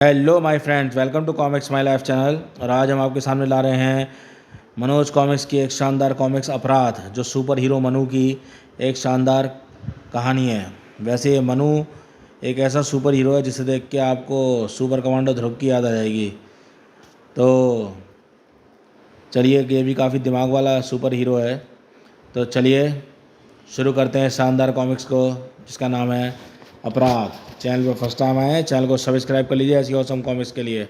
Hello my friends, welcome to comics my life channel. और आज हम आपके सामने ला रहे हैं मनोज कॉमिक्स की एक शानदार कॉमिक्स अपराध, जो सुपर हीरो मनु की एक शानदार कहानी है। वैसे ये मनु एक ऐसा सुपर हीरो है जिसे देख के आपको सुपर कमांडो ध्रुव की याद आ जाएगी। तो चलिए, ये भी काफ़ी दिमाग वाला सुपर हीरो है। तो चलिए शुरू करते हैं शानदार कॉमिक्स को, जिसका नाम है अपराध। चैनल पर फर्स्ट टाइम आए हैं, चैनल को सब्सक्राइब कर लीजिए ऐसी ऑसम कॉमिक्स के लिए।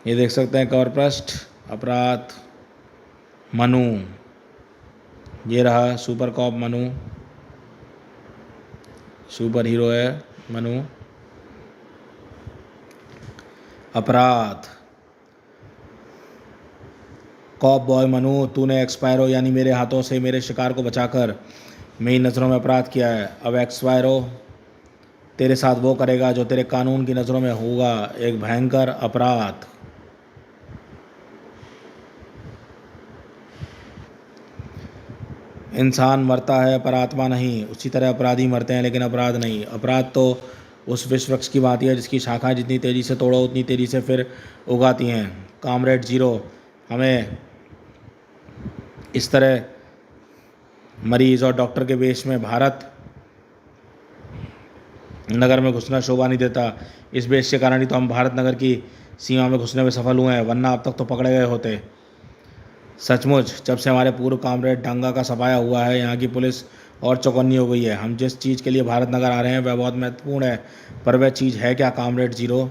ये देख सकते हैं कवर पृष्ठ, अपराध मनु। ये रहा super cop Manu, super hero है मनु। अपराध। कॉप बॉय मनु, तूने एक्सपायरो यानी मेरे हाथों से मेरे शिकार को बचाकर मेरी नज़रों में अपराध किया है। अब एक्सपायरो तेरे साथ वो करेगा जो तेरे कानून की नज़रों में होगा एक भयंकर अपराध। इंसान मरता है पर आत्मा नहीं, उसी तरह अपराधी मरते हैं लेकिन अपराध नहीं। अपराध तो उस विश्व वृक्ष की भांति है जिसकी शाखाएं जितनी तेज़ी से तोड़ो उतनी तेज़ी से फिर उगाती हैं। कामरेड जीरो हमें इस तरह मरीज़ और डॉक्टर के वेश में भारत नगर में घुसना शोभा नहीं देता। इस वेश के कारण ही तो हम भारत नगर की सीमा में घुसने में सफल हुए हैं, वरना अब तक तो पकड़े गए होते। सचमुच जब से हमारे पूर्व कामरेड डांगा का सफाया हुआ है, यहाँ की पुलिस और चौकन्नी हो गई है। हम जिस चीज़ के लिए भारत नगर आ रहे हैं वह बहुत महत्वपूर्ण है, पर वह चीज़ है क्या कामरेड जीरो?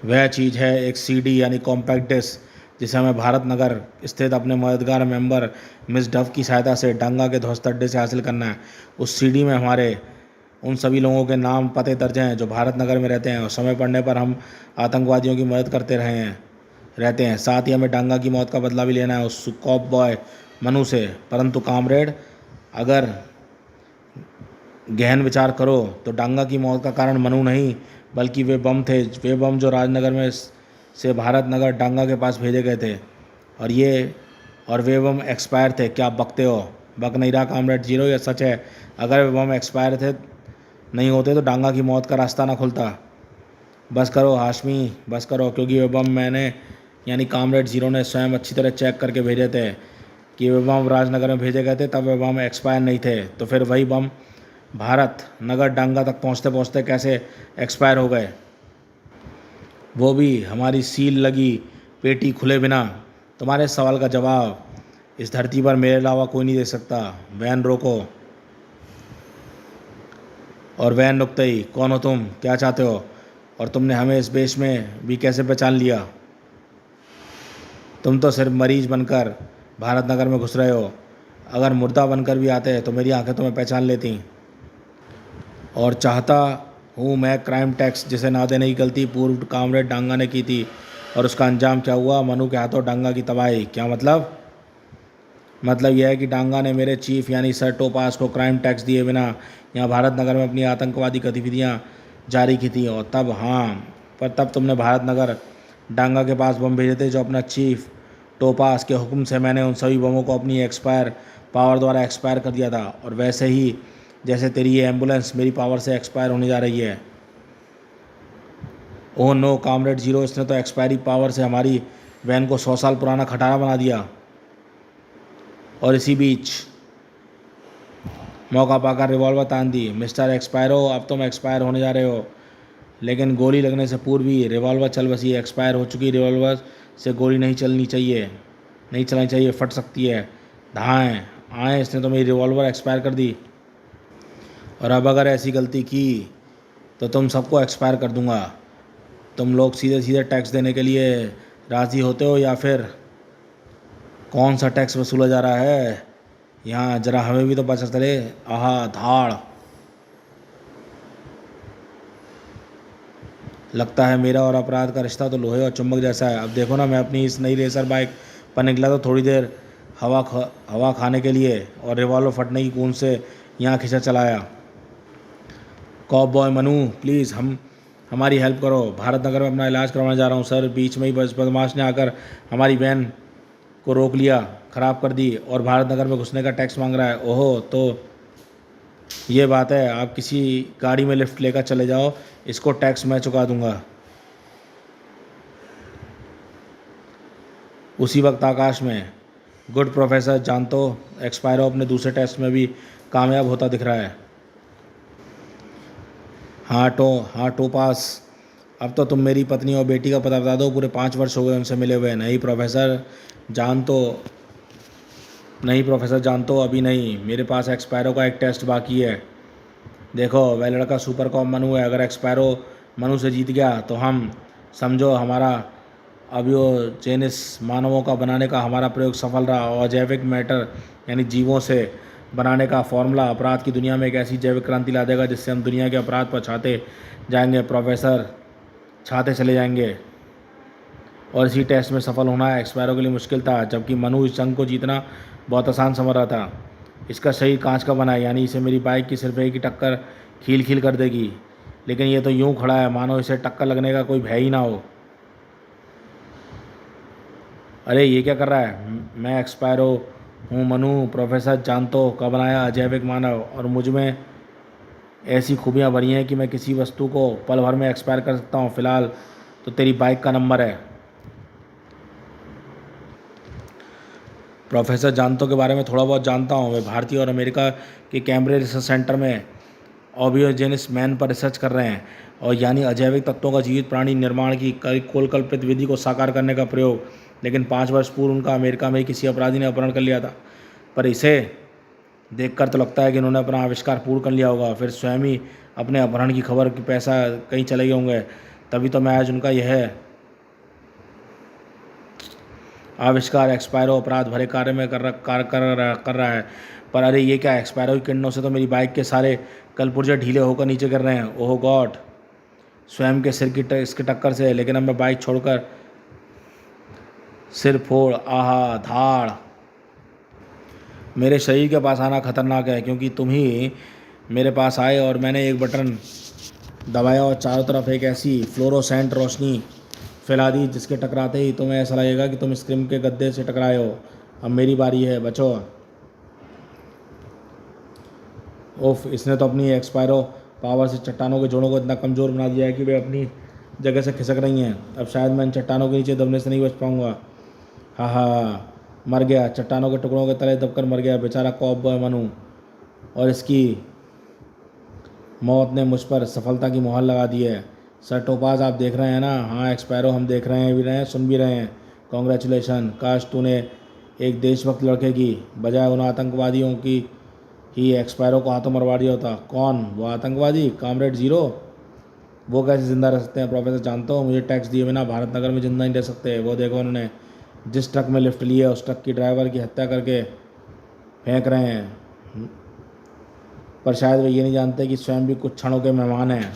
वह चीज़ है एक सीडी यानी कॉम्पैक्ट डिस्क, जिसे हमें भारत नगर स्थित अपने मददगार मेंबर मिस डव की सहायता से डांगा के ध्वस्त अड्डे से हासिल करना है। उस सीडी में हमारे उन सभी लोगों के नाम पते दर्ज हैं जो भारत नगर में रहते हैं और समय पड़ने पर हम आतंकवादियों की मदद करते रहते हैं। साथ ही हमें डांगा की मौत का बदला भी लेना है उस कॉप बॉय मनु से। परंतु कामरेड, अगर गहन विचार करो तो डांगा की मौत का कारण मनु नहीं बल्कि वे बम थे, वे बम जो राजनगर में से भारत नगर डांगा के पास भेजे गए थे। और वे बम एक्सपायर थे। क्या आप बकते हो? बक नहीं रहा कामरेड जीरो, यह सच है। अगर वे बम एक्सपायर थे नहीं होते तो डांगा की मौत का रास्ता ना खुलता। बस करो हाशमी, बस करो, क्योंकि वे बम मैंने यानी कामरेड जीरो ने स्वयं अच्छी तरह चेक करके भेजे थे कि वे बम राजनगर में भेजे गए थे, तब वे बम एक्सपायर नहीं थे। तो फिर वही बम भारत नगर डांगा तक पहुंचते पहुंचते कैसे एक्सपायर हो गए, वो भी हमारी सील लगी पेटी खुले बिना? तुम्हारे सवाल का जवाब इस धरती पर मेरे अलावा कोई नहीं दे सकता। वैन रोको। और वैन रुकते ही, कौन हो तुम, क्या चाहते हो, और तुमने हमें इस वेश में भी कैसे पहचान लिया? तुम तो सिर्फ मरीज बनकर भारत नगर में घुस रहे हो। अगर मुर्दा बनकर भी आते तो मेरी आंखें तुम्हें पहचान लेती। और चाहता हूँ मैं क्राइम टैक्स जिसे ना देने की गलती पूर्व कामरेड डांगा ने की थी, और उसका अंजाम क्या हुआ? मनु के हाथों डांगा की तबाही। क्या मतलब? मतलब यह है कि डांगा ने मेरे चीफ यानी सर टोपास को क्राइम टैक्स दिए बिना यहाँ भारत नगर में अपनी आतंकवादी गतिविधियाँ जारी की थी। और तब, हाँ, पर तब तुमने भारत नगर डांगा के पास बम भेजे थे जो अपना चीफ टोपास के हुक्म से मैंने उन सभी बमों को अपनी एक्सपायर पावर द्वारा एक्सपायर कर दिया था। और वैसे ही जैसे तेरी ये एम्बुलेंस मेरी पावर से एक्सपायर होने जा रही है। ओह नो कामरेड जीरो, इसने तो एक्सपायरी पावर से हमारी वैन को 100 साल पुराना खटारा बना दिया। और इसी बीच मौका पाकर रिवॉल्वर तान दी। मिस्टर एक्सपायरो, अब तुम एक्सपायर होने जा रहे हो, लेकिन गोली लगने से पूर्व ही रिवॉल्वर चल बसी। एक्सपायर हो चुकी रिवॉल्वर से गोली नहीं चलनी चाहिए, फट सकती है। धाएँ आए, इसने तो मेरी रिवॉल्वर एक्सपायर कर दी। और अब अगर ऐसी गलती की तो तुम सबको एक्सपायर कर दूंगा। तुम लोग सीधे सीधे टैक्स देने के लिए राज़ी होते हो या फिर कौन सा टैक्स वसूला जा रहा है यहाँ? जरा हमें भी तो पता चले। आहा धाड़। लगता है मेरा और अपराध का रिश्ता तो लोहे और चुंबक जैसा है। अब देखो ना, मैं अपनी इस नई रेसर बाइक पर निकला तो थोड़ी देर हवा खाने के लिए, और रिवॉल्वर फटने की कूंद से यहाँ खिंचा चलाया। कॉप बॉय मनु, प्लीज़ हमारी हेल्प करो। भारत नगर में अपना इलाज करवाने जा रहा हूँ सर। बीच में ही बदमाश ने आकर हमारी वैन को रोक लिया, ख़राब कर दी, और भारत नगर में घुसने का टैक्स मांग रहा है। ओहो, तो ये बात है, आप किसी गाड़ी में लिफ्ट लेकर चले जाओ, इसको टैक्स मैं चुका दूंगा। उसी वक्त आकाश में, गुड प्रोफेसर जानतो, एक्सपायरो अपने दूसरे टेस्ट में भी कामयाब होता दिख रहा है। हाँ टोपास, अब तो तुम मेरी पत्नी और बेटी का पता बता दो, पूरे 5 वर्ष हो गए उनसे मिले हुए। नहीं प्रोफेसर जानतो, अभी नहीं, मेरे पास एक्सपायरो का एक टेस्ट बाकी है। देखो वह लड़का सुपर कॉम मनु है, अगर एक्सपायरो मनु से जीत गया तो हम, समझो हमारा अबियोजेनिस मानवों का बनाने का हमारा प्रयोग सफल रहा, और जैविक मैटर यानी जीवों से बनाने का फॉर्मूला अपराध की दुनिया में एक ऐसी जैविक क्रांति ला देगा जिससे हम दुनिया के अपराध पर छाते जाएंगे प्रोफेसर, छाते चले जाएंगे। और इसी टेस्ट में सफल होना एक्सपायरो के लिए मुश्किल था, जबकि मनु इस जंग को जीतना बहुत आसान समझ रहा था। इसका शरीर कांच का बना है, यानी इसे मेरी बाइक की सिर्फ एक ही टक्कर खील खील कर देगी, लेकिन ये तो यूं खड़ा है मानो इसे टक्कर लगने का कोई भय ही ना हो। अरे ये क्या कर रहा है? मैं एक्सपायरो हूँ मनु, प्रोफेसर जानतो का बनाया अजैविक मानव, और मुझ में ऐसी खूबियाँ भरी हैं कि मैं किसी वस्तु को पल भर में एक्सपायर कर सकता हूँ। फिलहाल तो तेरी बाइक का नंबर है। प्रोफेसर जानतो के बारे में थोड़ा बहुत जानता हूँ। वे भारतीय और अमेरिका के कैम्ब्रिज रिसर्च सेंटर में ऑबियोजेनिस मैन पर रिसर्च कर रहे हैं, और यानी अजैविक तत्वों का जीवित प्राणी निर्माण की कल्पित विधि को साकार करने का प्रयोग। लेकिन 5 वर्ष पूर्व उनका अमेरिका में ही किसी अपराधी ने अपहरण कर लिया था, पर इसे देखकर तो लगता है कि इन्होंने अपना आविष्कार पूर्ण कर लिया होगा, फिर स्वयं ही अपने अपहरण की खबर कि पैसा कहीं चले गए होंगे, तभी तो मैं आज उनका यह आविष्कार एक्सपायरो अपराध भरे कार्य में कर रहा है। पर अरे ये क्या, एक्सपायरो की किरणों से तो मेरी बाइक के सारे कलपुर्जे ढीले होकर नीचे गिर रहे हैं। ओह गॉड, स्वयं के सिर की इसकी टक्कर से। लेकिन अब मैं बाइक छोड़कर सिर फोड़, आहा धाड़। मेरे शरीर के पास आना खतरनाक है, क्योंकि तुम ही मेरे पास आए और मैंने एक बटन दबाया और चारों तरफ एक ऐसी फ्लोरोसेंट रोशनी फैला दी जिसके टकराते ही तुम्हें ऐसा लगेगा कि तुम स्क्रीन के गद्दे से टकराए हो। अब मेरी बारी है, बचो। ओफ, इसने तो अपनी एक्सपायरो पावर से चट्टानों के जोड़ों को इतना कमज़ोर बना दिया है कि वे अपनी जगह से खिसक रही हैं। अब शायद मैं इन चट्टानों के नीचे दबने से नहीं बच पाऊंगा। हा हा, मर गया, चट्टानों के टुकड़ों के तले दबकर मर गया बेचारा कॉबॉय मनु, और इसकी मौत ने मुझ पर सफलता की मुहर लगा दी है। सर टोपाज, आप देख रहे हैं ना? हाँ एक्सपायरो, हम देख रहे हैं भी रहे हैं, सुन भी रहे हैं। कॉन्ग्रेचुलेशन, काश तूने एक देशभक्त लड़के की बजाय उन आतंकवादियों की ही एक्सपायरो को हाथों मरवा दिया होता। कौन? वो आतंकवादी कॉमरेड ज़ीरो। वो कैसे ज़िंदा रह सकते हैं प्रोफेसर जानते हो? मुझे टैक्स दिए बिना भारत नगर में ज़िंदा नहीं रह सकते। वो देखो, उन्होंने जिस ट्रक में लिफ्ट ली है उस ट्रक की ड्राइवर की हत्या करके फेंक रहे हैं, पर शायद वे ये नहीं जानते कि स्वयं भी कुछ क्षणों के मेहमान हैं।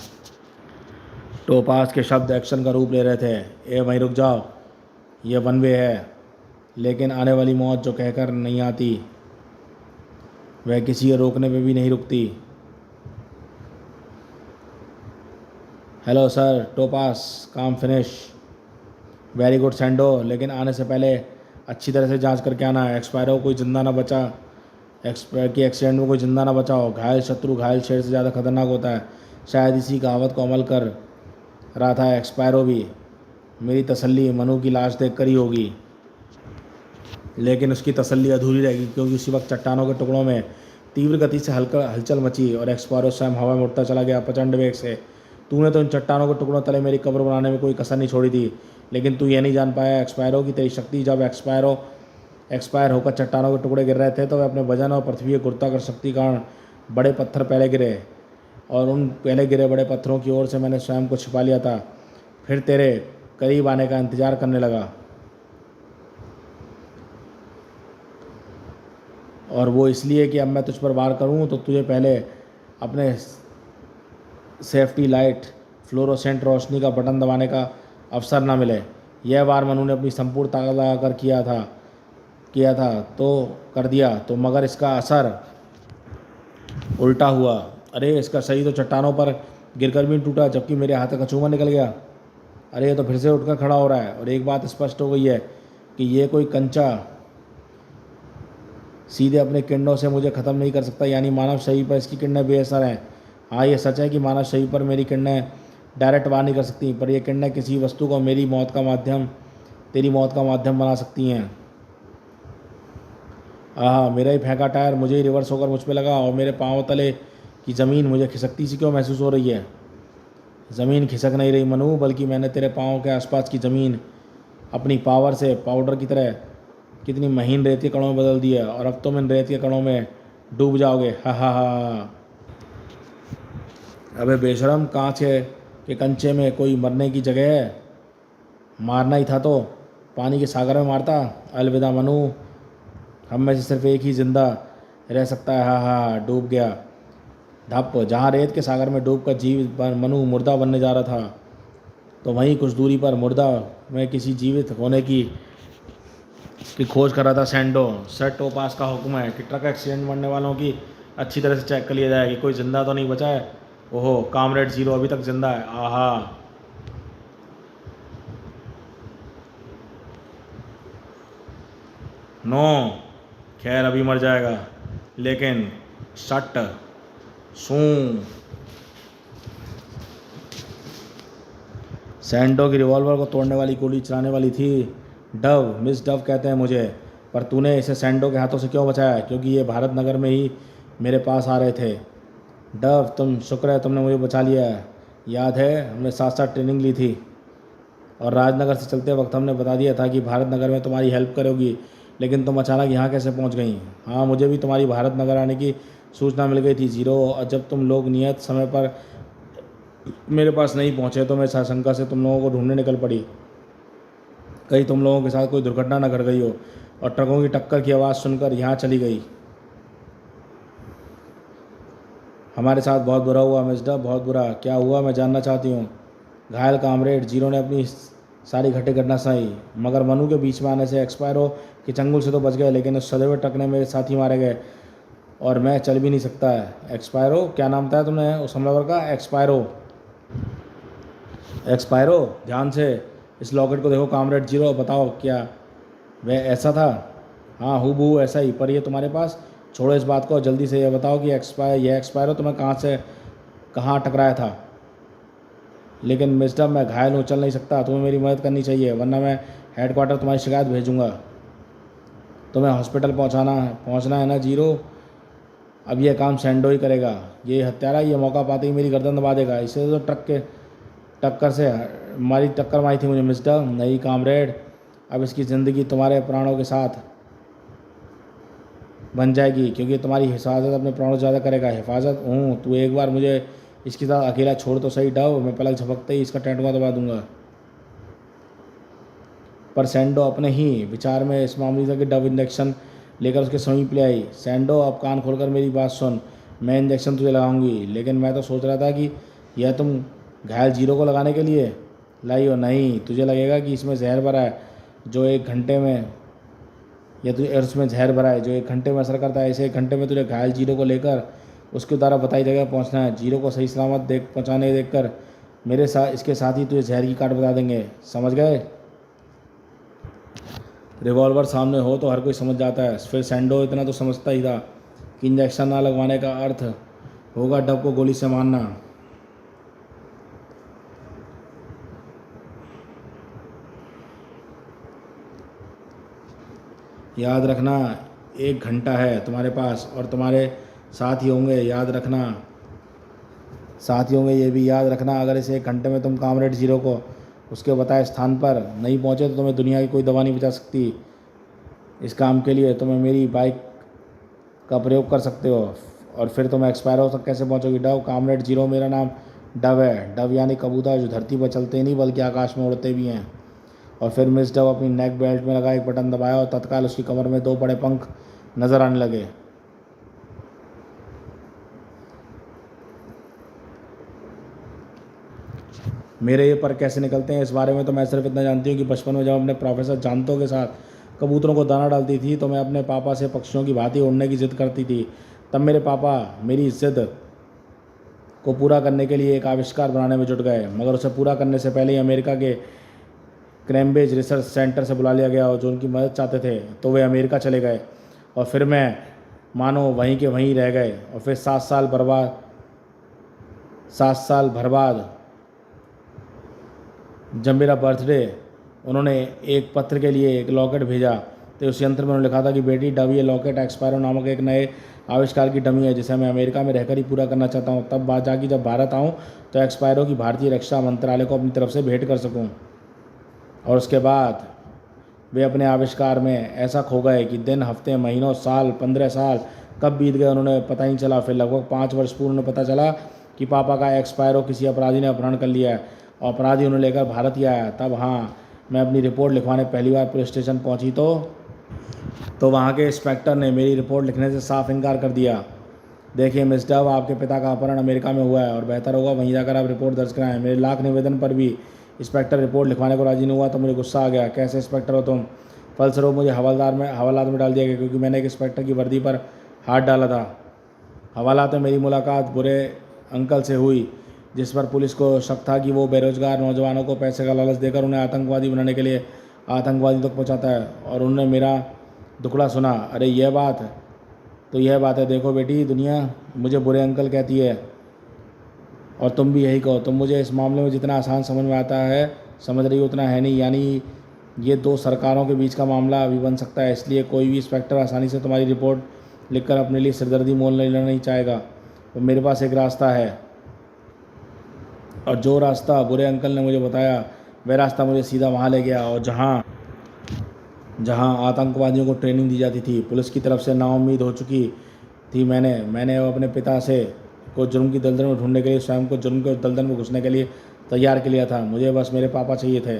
टोपास के शब्द एक्शन का रूप ले रहे थे। ए वहीं रुक जाओ, ये वन वे है, लेकिन आने वाली मौत जो कहकर नहीं आती वह किसी को रोकने पे भी नहीं रुकती। हेलो सर टोपास, काम फिनिश। वेरी गुड सैंडो, लेकिन आने से पहले अच्छी तरह से जांच करके आना। एक्सपायरो कोई जिंदा ना बचा, एक्सीडेंट में कोई जिंदा ना बचा हो। घायल शत्रु घायल शेर से ज़्यादा खतरनाक होता है। शायद इसी कहावत को अमल कर रहा था एक्सपायरो भी। मेरी तसल्ली मनु की लाश देख कर ही होगी, लेकिन उसकी तसल्ली अधूरी रहेगी, क्योंकि उसी वक्त चट्टानों के टुकड़ों में तीव्र गति से हलचल मची और एक्सपायरो स्वयं हवा में उड़ता चला गया प्रचंड वेग से। तूने तो इन चट्टानों के टुकड़ों तले मेरी कब्र बनाने में कोई कसर नहीं छोड़ी थी, लेकिन तू ये नहीं जान पाया एक्सपायरो की तेरी शक्ति। जब एक्सपायर होकर चट्टानों के टुकड़े गिर रहे थे तो वे अपने वजन और पृथ्वी के गुरुत्वाकर्षण शक्ति कारण बड़े पत्थर पहले गिरे, और उन पहले गिरे बड़े पत्थरों की ओर से मैंने स्वयं को छिपा लिया था, फिर तेरे करीब आने का इंतज़ार करने लगा। और वो इसलिए कि अब मैं तुझ पर वार करूं तो तुझे पहले अपने सेफ्टी लाइट फ्लोरोसेंट रोशनी का बटन दबाने का अवसर ना मिले। यह वार मनु ने अपनी संपूर्ण ताकत लगाकर किया था तो कर दिया तो, मगर इसका असर उल्टा हुआ। अरे इसका सही तो चट्टानों पर गिरकर भी टूटा, जबकि मेरे हाथ का कचूमर निकल गया। अरे ये तो फिर से उठकर खड़ा हो रहा है, और एक बात स्पष्ट हो गई है कि ये कोई कंचा सीधे अपने किरणों से मुझे ख़त्म नहीं कर सकता, यानी मानव शरीर पर इसकी किरणें बेअसर हैं। हाँ, ये सच है कि मानव शरीर पर मेरी किरणें डायरेक्ट वार नहीं कर सकती, पर ये किरणें किसी वस्तु को तेरी मौत का माध्यम बना सकती हैं। आहा, मेरा ही फेंका टायर मुझे ही रिवर्स होकर मुझ पे लगा और मेरे पाँव तले की ज़मीन मुझे खिसकती सी क्यों महसूस हो रही है? ज़मीन खिसक नहीं रही मनु, बल्कि मैंने तेरे पाँव के आसपास की ज़मीन अपनी पावर से पाउडर की तरह कितनी महीन रेत के कणों में बदल दी है, और अब तुम इन रेत के कणों में डूब जाओगे। हा हा हा। अबे बेशरम, कांच के कंचे में कोई मरने की जगह है? मारना ही था तो पानी के सागर में मारता। अलविदा मनु, हम में से सिर्फ एक ही जिंदा रह सकता है। हा हा, डूब गया। धप, जहाँ रेत के सागर में डूब कर मनु मुर्दा बनने जा रहा था, तो वहीं कुछ दूरी पर मुर्दा में किसी जीवित होने की खोज कर रहा था सैंडो। सर टोपास का हुक्म है कि ट्रक एक्सीडेंट मरने वालों की अच्छी तरह से चेक कर लिया जाए कि कोई जिंदा तो नहीं बचा है। ओहो, कामरेड जीरो अभी तक जिंदा है। आहा। नो, खैर अभी मर जाएगा, लेकिन सट सू। सैंडो की रिवॉल्वर को तोड़ने वाली गोली चलाने वाली थी डव, मिस डव कहते हैं मुझे। पर तूने इसे सैंडो के हाथों से क्यों बचाया? क्योंकि ये भारत नगर में ही मेरे पास आ रहे थे। डव, तुम शुक्र है तुमने मुझे बचा लिया है। याद है हमने साथ साथ ट्रेनिंग ली थी, और राजनगर से चलते वक्त हमने बता दिया था कि भारत नगर में तुम्हारी हेल्प करोगी, लेकिन तुम अचानक यहाँ कैसे पहुँच गई? हाँ, मुझे भी तुम्हारी भारत नगर आने की सूचना मिल गई थी जीरो, और जब तुम लोग नियत समय पर मेरे पास नहीं पहुँचे तो मैं आशंका से तुम लोगों को ढूंढने निकल पड़ी। कहीं तुम लोगों के साथ कोई दुर्घटना न घट गई हो और ट्रकों की टक्कर की आवाज़ सुनकर यहाँ चली गई। हमारे साथ बहुत बुरा हुआ मिस्टर, बहुत बुरा। क्या हुआ मैं जानना चाहती हूँ। घायल कामरेड जीरो ने अपनी सारी घटी घटना सुनाई। मगर मनु के बीच में आने से एक्सपायरो के चंगुल से तो बच गए, लेकिन उस सदैव ट्रक ने मेरे साथी मारे गए और मैं चल भी नहीं सकता है। एक्सपायरो? क्या नाम था तुमने उस हमलावर का? एक्सपायरो। एक्सपायरो, ध्यान से इस लॉकेट को देखो कामरेड जीरो, बताओ क्या वह ऐसा था? हाँ, हूबहू ऐसा ही। पर ये तुम्हारे पास? छोड़ो इस बात को, जल्दी से ये बताओ कि एक्सपायरो तुम्हें कहाँ टकराया था? लेकिन मिस्टर, मैं घायल हूँ, चल नहीं सकता। तुम्हें मेरी मदद करनी चाहिए, वरना मैं हेडक्वार्टर तुम्हारी शिकायत भेजूँगा। तुम्हें हॉस्पिटल पहुँचना है ना जीरो? अब यह काम सैंडो ही करेगा। ये हत्यारा ये मौका पाते ही मेरी गर्दन दबा देगा। इसे तो टक्कर मारी थी मुझे मिस्टर। नहीं कामरेड, अब इसकी ज़िंदगी तुम्हारे प्राणों के साथ बन जाएगी, क्योंकि तुम्हारी हिफाजत अपने प्राणों से ज़्यादा करेगा। हिफाजत हूँ, तू एक बार मुझे इसके साथ अकेला छोड़ तो सही डव, मैं पलक झपकते ही इसका टेंटुआ दबा दूंगा। पर सैंडो अपने ही विचार में इस मामले से कि डव इंजेक्शन लेकर उसके समीप ले आई। सैंडो, अब कान खोलकर मेरी बात सुन, मैं इंजेक्शन तुझे लगाऊंगी, लेकिन मैं तो सोच रहा था कि यह तुम घायल जीरो को लगाने के लिए लाई हो। नहीं, तुझे लगेगा कि इसमें जहर भरा है जो 1 घंटे में उसमें जहर भरा है जो 1 घंटे में असर करता है। इसे 1 घंटे में तुझे घायल जीरो को लेकर उसके द्वारा बताई जगह पहुंचना है। जीरो को सही सलामत पहुंचाने देखकर इसके साथ ही तुझे जहर की काट बता देंगे, समझ गए? रिवॉल्वर सामने हो तो हर कोई समझ जाता है। फिर सैंडो इतना तो समझता ही था कि इंजेक्शन ना लगवाने का अर्थ होगा डब को गोली से मारना। याद रखना, 1 घंटा है तुम्हारे पास और तुम्हारे साथी होंगे। ये भी याद रखना, अगर इस 1 घंटे में तुम कामरेड जीरो को उसके बताए स्थान पर नहीं पहुंचे तो तुम्हें दुनिया की कोई दवा नहीं बचा सकती। इस काम के लिए तुम्हें मेरी बाइक का प्रयोग कर सकते हो। और फिर तुम एक्सपायरो तक कैसे पहुंचोगी डव? कामरेड जीरो, मेरा नाम डव है। डव यानी कबूतर, जो धरती पर चलते नहीं बल्कि आकाश में उड़ते भी हैं। और फिर मिस डव अपनी नेक बेल्ट में लगा एक बटन दबाया और तत्काल उसकी कमर में 2 बड़े पंख नजर आने लगे। मेरे ये पर कैसे निकलते हैं इस बारे में तो मैं सिर्फ इतना जानती हूँ कि बचपन में जब अपने प्रोफेसर जानतो के साथ कबूतरों को दाना डालती थी तो मैं अपने पापा से पक्षियों की भांति उड़ने की जिद करती थी। तब मेरे पापा मेरी जिद को पूरा करने के लिए एक आविष्कार बनाने में जुट गए, मगर उसे पूरा करने से पहले ही अमेरिका के कैम्ब्रिज रिसर्च सेंटर से बुला लिया गया और जो उनकी मदद चाहते थे तो वे अमेरिका चले गए और फिर मैं मानो वहीं के वहीं रह गए। और फिर 7 साल बर्बाद जब मेरा बर्थडे, उन्होंने एक पत्र के लिए एक लॉकेट भेजा, तो उस यंत्र में उन्होंने लिखा था कि बेटी डब, ये लॉकेट एक्सपायरो नामक एक नए आविष्कार की डमी है जिसे मैं अमेरिका में रहकर ही पूरा करना चाहता हूँ। तब बात जाके जब भारत आऊँ तो एक्सपायरो की भारतीय रक्षा मंत्रालय को अपनी तरफ से भेंट कर सकूँ। और उसके बाद वे अपने आविष्कार में ऐसा खो गए कि दिन, हफ्ते, महीनों, साल, 15 साल कब बीत गए उन्होंने पता ही नहीं चला। फिर लगभग 5 वर्ष पूर्व उन्हें पता चला कि पापा का एक्सपायरो किसी अपराधी ने अपहरण कर लिया है और अपराधी उन्हें लेकर भारत ही आया। तब हाँ, मैं अपनी रिपोर्ट लिखवाने पहली बार पुलिस स्टेशन पहुंची तो वहाँ के इंस्पेक्टर ने मेरी रिपोर्ट लिखने से साफ इनकार कर दिया। देखिए मिस डव, आपके पिता का अपहरण अमेरिका में हुआ है और बेहतर होगा वहीं जाकर आप रिपोर्ट दर्ज कराएं। मेरे लाख निवेदन पर भी इंस्पेक्टर रिपोर्ट लिखवाने को राजी नहीं हुआ तो मुझे गुस्सा आ गया। कैसे इंस्पेक्टर हो तुम? फलस्वरूप मुझे हवालात में डाल दिया गया क्योंकि मैंने एक इंस्पेक्टर की वर्दी पर हाथ डाला था। हवालात में मेरी मुलाकात बुरे अंकल से हुई जिस पर पुलिस को शक था कि वो बेरोजगार नौजवानों को पैसे का लालच देकर उन्हें आतंकवादी बनाने के लिए आतंकवादी तक पहुंचाता है। और उन्होंने मेरा दुखड़ा सुना। अरे यह बात है। देखो बेटी, दुनिया मुझे बुरे अंकल कहती है और तुम भी यही कहो। तुम मुझे इस मामले में जितना आसान समझ में आता है समझ रही हो उतना है नहीं। यानी ये 2 सरकारों के बीच का मामला भी बन सकता है। इसलिए कोई भी इंस्पेक्टर आसानी से तुम्हारी रिपोर्ट लिखकर अपने लिए सिरदर्दी मोल नहीं लेना नहीं चाहेगा। तो मेरे पास एक रास्ता है, और जो रास्ता बुरे अंकल ने मुझे बताया वह रास्ता मुझे सीधा वहाँ ले गया और जहाँ आतंकवादियों को ट्रेनिंग दी जाती थी। पुलिस की तरफ से नाउम्मीद हो चुकी थी मैंने अपने पिता से को जुर्म की दलदल में ढूंढने के लिए स्वयं को जुर्म के दलदल में घुसने के लिए तैयार कर लिया था। मुझे बस मेरे पापा चाहिए थे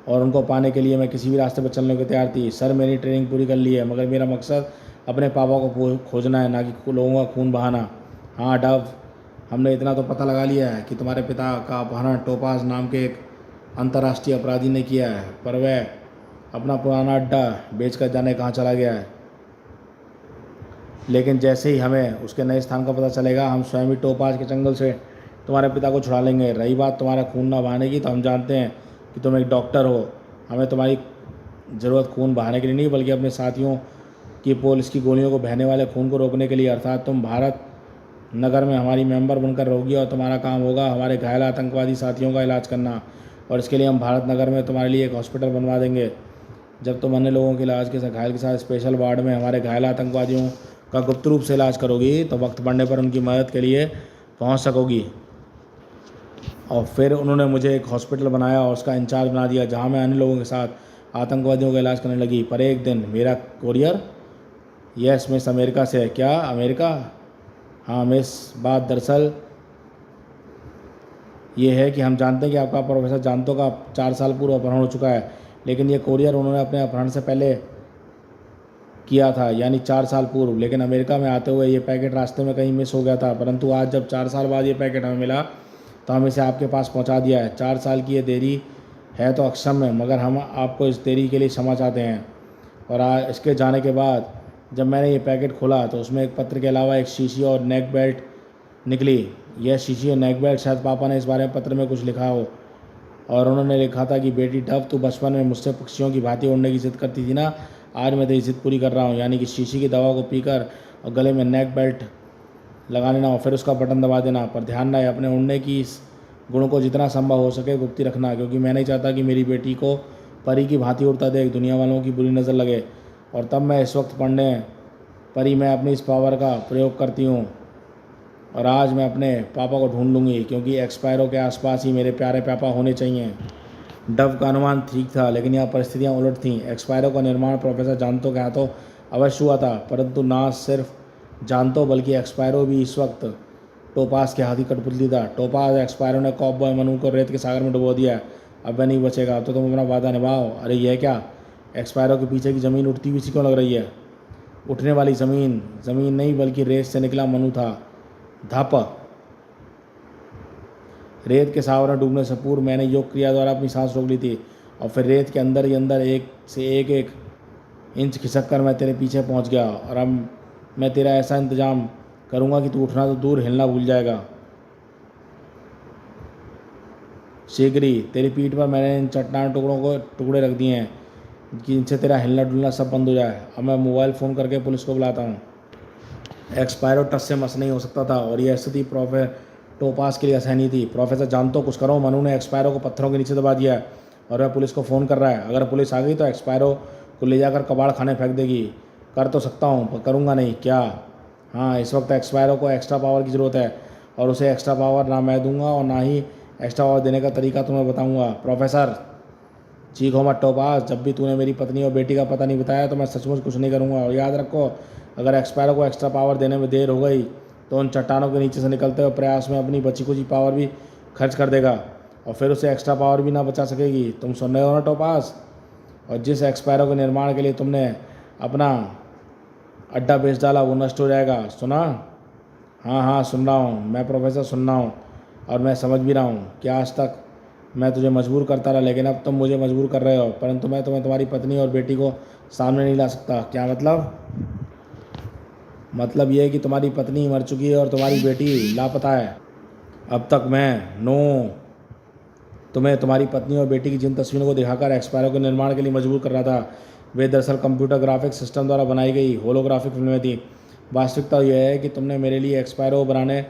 और उनको पाने के लिए मैं किसी भी रास्ते पर चलने को तैयार थी। सर, मेरी ट्रेनिंग पूरी कर ली है मगर मेरा मकसद अपने पापा को खोजना है, ना कि लोगों का खून बहाना। हाँ डव, हमने इतना तो पता लगा लिया है कि तुम्हारे पिता का अपहरण टोपाज नाम के एक अंतर्राष्ट्रीय अपराधी ने किया है, पर वह अपना पुराना अड्डा बेचकर जाने कहाँ चला गया है। लेकिन जैसे ही हमें उसके नए स्थान का पता चलेगा हम स्वयं ही टोपाज के जंगल से तुम्हारे पिता को छुड़ा लेंगे। रही बात तुम्हारा खून ना बहाने की, तो हम जानते हैं कि तुम एक डॉक्टर हो। हमें तुम्हारी ज़रूरत खून बहाने के लिए नहीं बल्कि अपने साथियों की पुलिस की गोलियों को बहने वाले खून को रोकने के लिए। अर्थात तुम भारत नगर में हमारी मेंबर बनकर रहोगी और तुम्हारा काम होगा हमारे घायल आतंकवादी साथियों का इलाज करना। और इसके लिए हम भारत नगर में तुम्हारे लिए एक हॉस्पिटल बनवा देंगे। जब तुम अन्य लोगों के इलाज के साथ घायल के साथ स्पेशल वार्ड में हमारे घायल आतंकवादियों का गुप्त रूप से इलाज करोगी तो वक्त पड़ने पर उनकी मदद के लिए पहुंच सकोगी। और फिर उन्होंने मुझे एक हॉस्पिटल बनाया और उसका इंचार्ज बना दिया जहां मैं अन्य लोगों के साथ आतंकवादियों का इलाज करने लगी। पर एक दिन मेरा कोरियर, यस मिस, अमेरिका से है। क्या अमेरिका? हाँ मिस, बात दरअसल ये है कि हम जानते हैं कि आपका प्रोफेसर जानतो का 4 साल पूर्व अपहरण हो चुका है, लेकिन ये कोरियर उन्होंने अपने अपहरण से पहले किया था, यानी 4 साल पूर्व। लेकिन अमेरिका में आते हुए ये पैकेट रास्ते में कहीं मिस हो गया था, परंतु आज जब 4 साल बाद ये पैकेट हमें मिला तो हम इसे आपके पास पहुंचा दिया है। 4 साल की ये देरी है तो अक्षम्य, मगर हम आपको इस देरी के लिए क्षमा चाहते हैं। और आज इसके जाने के बाद जब मैंने ये पैकेट खोला तो उसमें एक पत्र के अलावा एक शीशी और नेक बेल्ट निकली। यह शीशी और नेक बेल्ट शायद पापा ने इस बारे में पत्र में कुछ लिखा हो, और उन्होंने लिखा था कि बेटी डव, तू बचपन में मुझसे पक्षियों की भांति उड़ने की जिद करती थी ना, आज मैं तेरी जिद पूरी कर रहा हूँ। यानी कि शीशी की दवा को पीकर और गले में नेक बेल्ट लगा लेना और फिर उसका बटन दबा देना। पर ध्यान रहे, अपने उड़ने की इस गुणों को जितना संभव हो सके गुप्ती रखना, क्योंकि मैं नहीं चाहता कि मेरी बेटी को परी की भांति उड़ता देख दुनिया वालों की बुरी नज़र लगे। और तब मैं इस वक्त पढ़ने परी मैं अपनी इस पावर का प्रयोग करती हूँ और आज मैं अपने पापा को ढूंढ लूँगी, क्योंकि एक्सपायरो के आसपास ही मेरे प्यारे पापा होने चाहिए। डव का अनुमान ठीक था, लेकिन यहाँ परिस्थितियाँ उलट थीं। एक्सपायरो का निर्माण प्रोफेसर जानतो के हाथों अवश्य हुआ था, परंतु ना सिर्फ जानतो बल्कि एक्सपायरो भी इस वक्त टोपास के हाथ ही कठपुतली था। टोपास एक्सपायरो ने कॉबॉय मनु को रेत के सागर में डुबो दिया। अब वह नहीं बचेगा, तो तुम अपना वादा निभाओ। अरे यह क्या, एक्सपायरो के पीछे की ज़मीन उठती हुई सी क्यों लग रही है? उठने वाली ज़मीन नहीं बल्कि रेत से निकला मनु था। धप, रेत के सावर में डूबने से पूर्व मैंने योग क्रिया द्वारा अपनी सांस रोक ली थी और फिर रेत के अंदर ही अंदर एक से एक इंच खिसक कर मैं तेरे पीछे पहुंच गया। और अब मैं तेरा ऐसा इंतजाम करूंगा कि तू उठना तो दूर हिलना भूल जाएगा। शीघ्र ही तेरी पीठ पर मैंने इन चट्टान टुकड़ों को टुकड़े रख दिए हैं। कि इनसे तेरा हिलना डुलना सब बंद हो जाए। अब मैं मोबाइल फ़ोन करके पुलिस को बुलाता हूँ। एक्सपायरो टच से मस नहीं हो सकता था और ये स्थिति टोपास के लिए असहनीय थी। प्रोफेसर जानतो कुछ करो, मनु ने एक्सपायरो को पत्थरों के नीचे दबा दिया है और वह पुलिस को फ़ोन कर रहा है। अगर पुलिस आ गई तो एक्सपायरो को ले जाकर कबाड़ खाने फेंक देगी। कर तो सकता हूँ पर करूँगा नहीं। क्या? हाँ, इस वक्त एक्सपायरो को एक्स्ट्रा पावर की ज़रूरत है और उसे एक्स्ट्रा पावर ना मैं दूंगा और ना ही एक्स्ट्रा पावर देने का तरीका तुम्हें बताऊंगा। प्रोफेसर चीखो मत टोपास, जब भी तूने मेरी पत्नी और बेटी का पता नहीं बताया तो मैं सचमुच कुछ नहीं करूँगा। और याद रखो, अगर एक्सपायरो को एक्स्ट्रा पावर देने में देर हो गई तो उन चट्टानों के नीचे से निकलते हुए प्रयास में अपनी बची कुची पावर भी खर्च कर देगा और फिर उसे एक्स्ट्रा पावर भी ना बचा सकेगी। तुम सुन रहे हो ना टोपास? और जिस एक्सपायरो के निर्माण के लिए तुमने अपना अड्डा बेच डाला वो नष्ट हो जाएगा। सुना? हाँ हाँ, सुन रहा हूँ मैं प्रोफेसर, सुन रहा हूँ और मैं समझ भी रहा हूँ कि आज तक मैं तुझे मजबूर करता रहा, लेकिन अब तुम मुझे मजबूर कर रहे हो। परंतु मैं तुम्हें तुम्हारी पत्नी और बेटी को सामने नहीं ला सकता। क्या मतलब? मतलब ये है कि तुम्हारी पत्नी मर चुकी है और तुम्हारी बेटी लापता है। अब तक मैं तुम्हें तुम्हारी पत्नी और बेटी की जिन तस्वीरों को दिखाकर एक्सपायरो के निर्माण के लिए मजबूर कर रहा था वे दरअसल कंप्यूटर ग्राफिक्स सिस्टम द्वारा बनाई गई होलोग्राफिक फिल्में थी। वास्तविकता यह है कि तुमने मेरे लिए एक्सपायरो बनाने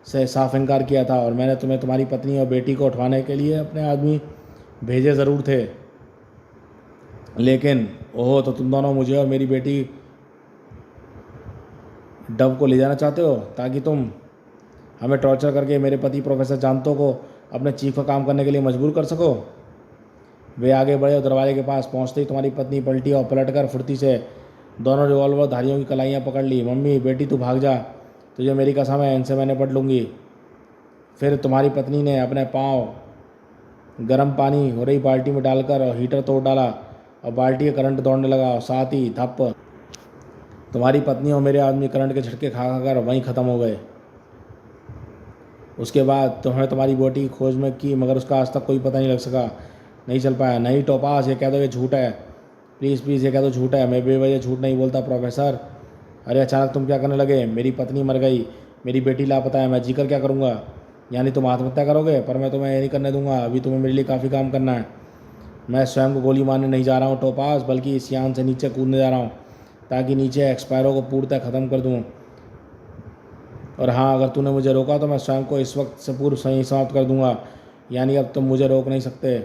से साफ इनकार किया था और मैंने तुम्हें तुम्हारी पत्नी और बेटी को उठवाने के लिए अपने आदमी भेजे ज़रूर थे, लेकिन ओहो, तो तुम दोनों मुझे और मेरी बेटी डव को ले जाना चाहते हो ताकि तुम हमें टॉर्चर करके मेरे पति प्रोफेसर जानतो को अपने चीफ का काम करने के लिए मजबूर कर सको। वे आगे बढ़े और दरवाजे के पास पहुंचते ही तुम्हारी पत्नी पलटी और पलटकर फुर्ती से दोनों रिवॉल्वर धारियों की कलाइयाँ पकड़ ली। मम्मी, बेटी तू भाग जा, तुझे मेरी कसम है, इनसे मैं निपट लूँगी। फिर तुम्हारी पत्नी ने अपने पाँव गर्म पानी हो रही बाल्टी में डालकर और हीटर तोड़ डाला और बाल्टी का करंट दौड़ने लगा और साथ ही धप तुम्हारी पत्नी और मेरे आदमी करंट के झटके खा खाकर वहीं ख़त्म हो गए। उसके बाद तुम्हें तुम्हारी बेटी की खोज में की मगर उसका आज तक कोई पता नहीं लग सका, नहीं चल पाया। नहीं टोपास, ये कह दो ये झूठ है, प्लीज़ प्लीज़ ये कह दो झूठ है। मैं बेवजह झूठ नहीं बोलता प्रोफेसर। अरे अचानक तुम क्या करने लगे? मेरी पत्नी मर गई, मेरी बेटी लापता है, मैं जीकर क्या करूँगा? यानी तुम आत्महत्या करोगे? पर मैं तुम्हें ये नहीं करने दूंगा, अभी तुम्हें मेरे लिए काफ़ी काम करना है। मैं स्वयं को गोली मारने नहीं जा रहा हूँ टोपास, बल्कि इस यान से नीचे कूदने जा रहा हूँ ताकि नीचे एक्सपायरो को पूर्णतः ख़त्म कर दूँ। और हाँ, अगर तूने मुझे रोका तो मैं स्वयं को इस वक्त से पूर्व सही समाप्त कर दूंगा, यानी अब तुम मुझे रोक नहीं सकते।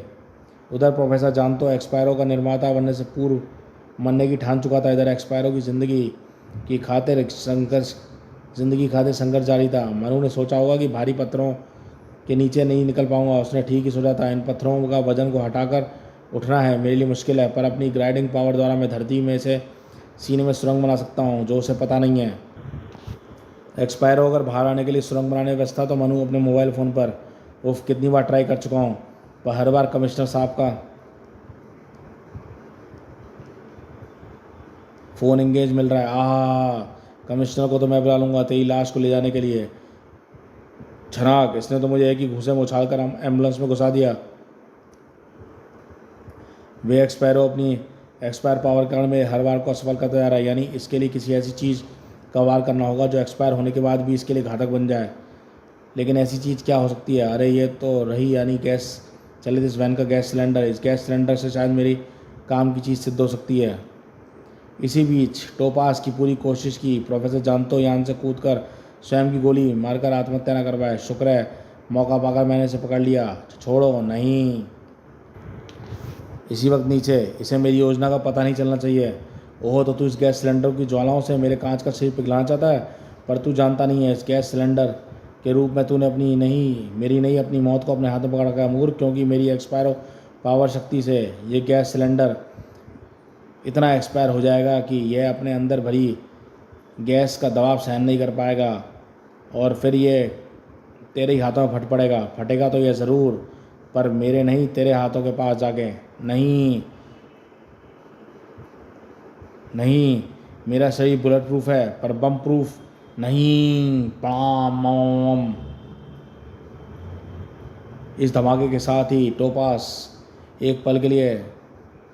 उधर प्रोफेसर जानतो एक्सपायरो का निर्माता बनने से पूर्व मरने की ठान चुका था। इधर एक्सपायरो की ज़िंदगी खातिर संघर्ष जारी था। मनु ने सोचा होगा कि भारी पत्थरों के नीचे नहीं निकल पाऊंगा। उसने ठीक ही सोचा था, इन पत्थरों का वजन को हटाकर उठना है मेरे लिए मुश्किल है, पर अपनी ग्राइडिंग पावर द्वारा मैं धरती में से सीने में सुरंग बना सकता हूँ जो उसे पता नहीं है। एक्सपायरो अगर बाहर आने के लिए सुरंग बनाने व्यस्त था तो मनु अपने मोबाइल फ़ोन पर कितनी बार ट्राई कर चुका हूँ, पर हर बार कमिश्नर साहब का फ़ोन इंगेज मिल रहा है। कमिश्नर को तो मैं बुला लूँगा तेरी लाश को ले जाने के लिए। छनाक, इसने तो मुझे एक ही घूसे में उछाल कर एम्बुलेंस में घुसा दिया। वे एक्सपायरो अपनी एक्सपायर पावर कारण में हर बार को असफल करता जा रहा है, यानी इसके लिए किसी ऐसी चीज़ का वार करना होगा जो एक्सपायर होने के बाद भी इसके लिए घातक बन जाए। लेकिन ऐसी चीज़ क्या हो सकती है? अरे ये तो रही, यानी गैस चलित इस वैन का गैस सिलेंडर। इस गैस सिलेंडर से शायद मेरी काम की चीज़ सिद्ध हो सकती है। इसी बीच टोपास की पूरी कोशिश की प्रोफेसर जानतो यान से कूदकर स्वयं की गोली मारकर आत्महत्या न कर पाए। शुक्र है मौका पाकर मैंने इसे पकड़ लिया। छोड़ो नहीं, इसी वक्त नीचे। इसे मेरी योजना का पता नहीं चलना चाहिए। ओह, तो तू इस गैस सिलेंडर की ज्वालाओं से मेरे कांच का शरीर पिघलाना चाहता है, पर तू जानता नहीं है इस गैस सिलेंडर के रूप में तूने अपनी मौत को अपने हाथ में पकड़ रखा है मूर्ख, क्योंकि मेरी एक्सपायरो पावर शक्ति से ये गैस सिलेंडर इतना एक्सपायर हो जाएगा कि यह अपने अंदर भरी गैस का दबाव सहन नहीं कर पाएगा और फिर ये तेरे ही हाथों में फट पड़ेगा। फटेगा तो यह ज़रूर, पर मेरे नहीं, तेरे हाथों के पास जाके। नहीं नहीं, मेरा शरीर बुलेट प्रूफ है पर बम प्रूफ नहीं। पाम। इस धमाके के साथ ही टोपास एक पल के लिए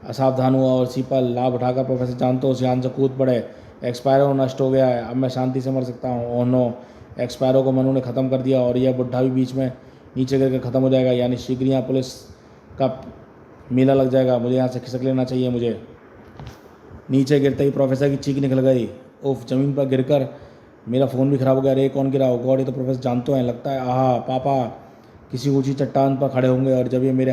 असावधान हुआ और इसी पल लाभ उठाकर प्रोफेसर जानतो उस यान से कूद पड़े। एक्सपायरो नष्ट हो गया है, अब मैं शांति से मर सकता हूँ। ओह नो, एक्सपायरो को मनु ने ख़त्म कर दिया और यह बुढ़ा भी बीच में नीचे गिर कर ख़त्म हो जाएगा, यानी शीघ्र यहाँ पुलिस का मेला लग जाएगा, मुझे यहाँ से खिसक लेना चाहिए मुझे। नीचे गिरते ही प्रोफेसर की चीख निकल गई। उफ, ज़मीन पर गिरकर मेरा फ़ोन भी ख़राब हो गया। अरे कौन गिरा? गॉड, ये तो प्रोफेसर जानते हैं लगता है। आहा पापा किसी ऊंची चट्टान पर खड़े होंगे और जब ये मेरे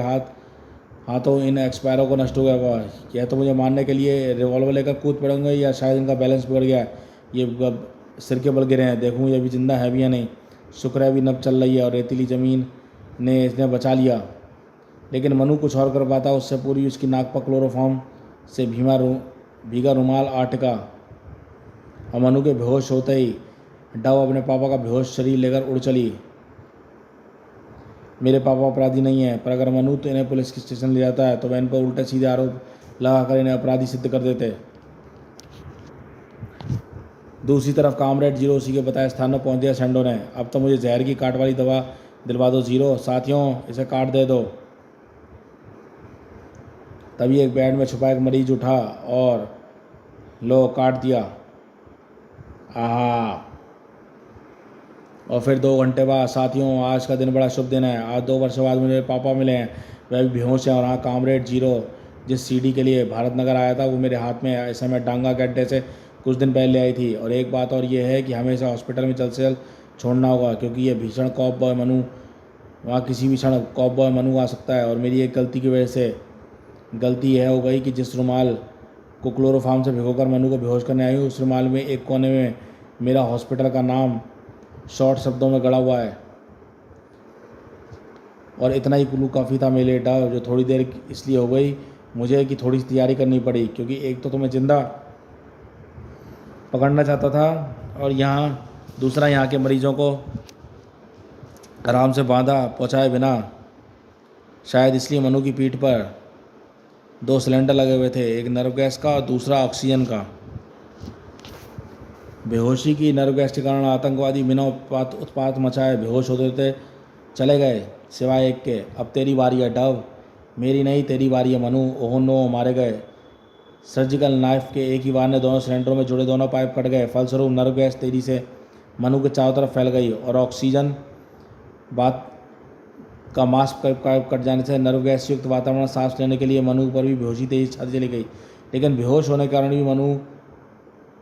हाथों इन एक्सपायरों को नष्ट हो गया होगा। यह तो मुझे मारने के लिए रिवॉल्वर लेकर कूद पड़ेंगे या शायद इनका बैलेंस बिगड़ गया है, ये सिर के बल गिरे हैं। देखूँ ये भी जिंदा है भी या नहीं। शुक्र है अभी नब चल रही है और रेतीली ज़मीन ने इसने बचा लिया। लेकिन मनु कुछ और कर पाता उससे पूरी उसकी नाक पर क्लोरोफॉर्म से भीगा रुमाल आ टिका और मनु के बेहोश होते ही डव अपने पापा का बेहोश शरीर लेकर उड़ चली। मेरे पापा अपराधी नहीं है, पर अगर मनु तो इन्हें पुलिस स्टेशन ले जाता है तो वह इन पर उल्टे सीधे आरोप लगाकर इन्हें अपराधी सिद्ध कर देते। दूसरी तरफ कामरेड जीरो उसी के बताए स्थान पर पहुंच दिया सैंडो ने। अब तो मुझे जहर की काट वाली दवा दिलवा दो जीरो, साथियों इसे काट दे दो। तभी एक बेड में छुपा एक मरीज उठा और लो काट दिया। आहा। और फिर 2 घंटे बाद, साथियों आज का दिन बड़ा शुभ दिन है। आज 2 वर्ष बाद मुझे पापा मिले हैं, वह भी बेहोश हैं। और हाँ, कामरेड जीरो जिस सीडी के लिए भारत नगर आया था वो मेरे हाथ में है। इसे मैं डांगा के अड्डे से कुछ दिन पहले ले आई थी। और एक बात और ये है कि हमें इसे हॉस्पिटल में जल्द से जल्द छोड़ना होगा, क्योंकि ये भीषण कॉप बॉय मनु वहाँ किसी भी क्षण कॉप बॉय मनु आ सकता है। और मेरी एक गलती की वजह से गलती यह हो गई कि जिस रुमाल को क्लोरोफॉर्म से भिगोकर मनु को बेहोश करने आई हूँ, उस रुमाल में एक कोने में मेरा हॉस्पिटल का नाम शॉर्ट शब्दों में गड़ा हुआ है। और इतना ही क्लू काफ़ी था मेरे लिए डर, जो थोड़ी देर इसलिए हो गई मुझे कि थोड़ी सी तैयारी करनी पड़ी, क्योंकि एक तो तुम्हें जिंदा पकड़ना चाहता था और दूसरा यहाँ के मरीजों को आराम से बांधा पहुँचाए बिना। शायद इसलिए मनु की पीठ पर 2 सिलेंडर लगे हुए थे, एक नर्व गैस का और दूसरा ऑक्सीजन का। बेहोशी की नर्व गैस के कारण आतंकवादी बिना उत्पात मचाए बेहोश होते थे चले गए, सिवाय एक के। अब तेरी बारी है डव। मेरी नहीं, तेरी बारी है मनु। ओह नो, मारे गए। सर्जिकल नाइफ के एक ही वार ने दोनों सिलेंडरों में जुड़े दोनों पाइप कट गए। फलस्वरूप नर्व गैस तेजी से मनु के चारों तरफ फैल गई और ऑक्सीजन बात का मास्क पाइप कट जाने से नर्व गैस युक्त वातावरण सांस लेने के लिए मनु पर भी बेहोशी तेजी छाती चली गई। लेकिन बेहोश होने के कारण भी मनु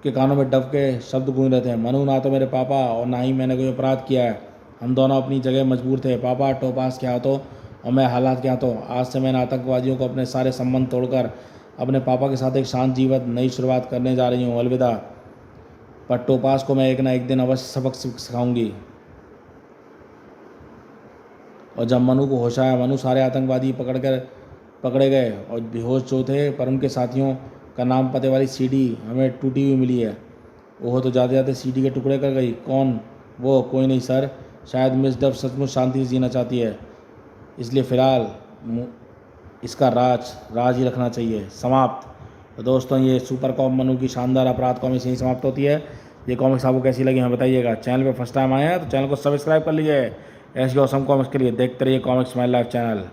के कानों में डव के शब्द गूंज रहे थे। मनु, ना तो मेरे पापा और ना ही मैंने कोई अपराध किया है। हम दोनों अपनी जगह मजबूर थे। पापा टोपास के हाथों और मैं हालात के हाथों। आज से मैंने आतंकवादियों को अपने सारे संबंध तोड़कर अपने पापा के साथ एक शांत जीवन नई शुरुआत करने जा रही हूँ। अलविदा। पर टोपास को मैं एक ना एक दिन अवश्य सबक सिखाऊंगी। और जब मनु को होश आया, मनु सारे आतंकवादी पकड़े गए और बेहोश जो थे, पर उनके साथियों का नाम पते वाली सीडी हमें टूटी हुई मिली है। वो तो जाते जाते सीडी के टुकड़े कर गई। कौन वो? कोई नहीं सर, शायद मिस डव सचमुच शांति से जीना चाहती है, इसलिए फ़िलहाल इसका राज ही रखना चाहिए। समाप्त। तो दोस्तों, ये सुपर कॉप मनु की शानदार अपराध कॉमिक्स यहीं समाप्त होती है। ये कॉमिक्स आपको कैसी लगी हमें बताइएगा। चैनल पे फर्स्ट टाइम आए हैं तो चैनल को सब्सक्राइब कर लीजिए। ऐसी ऑसम कॉमिक्स के लिए देखते रहिए कॉमिक्स माय लाइफ चैनल।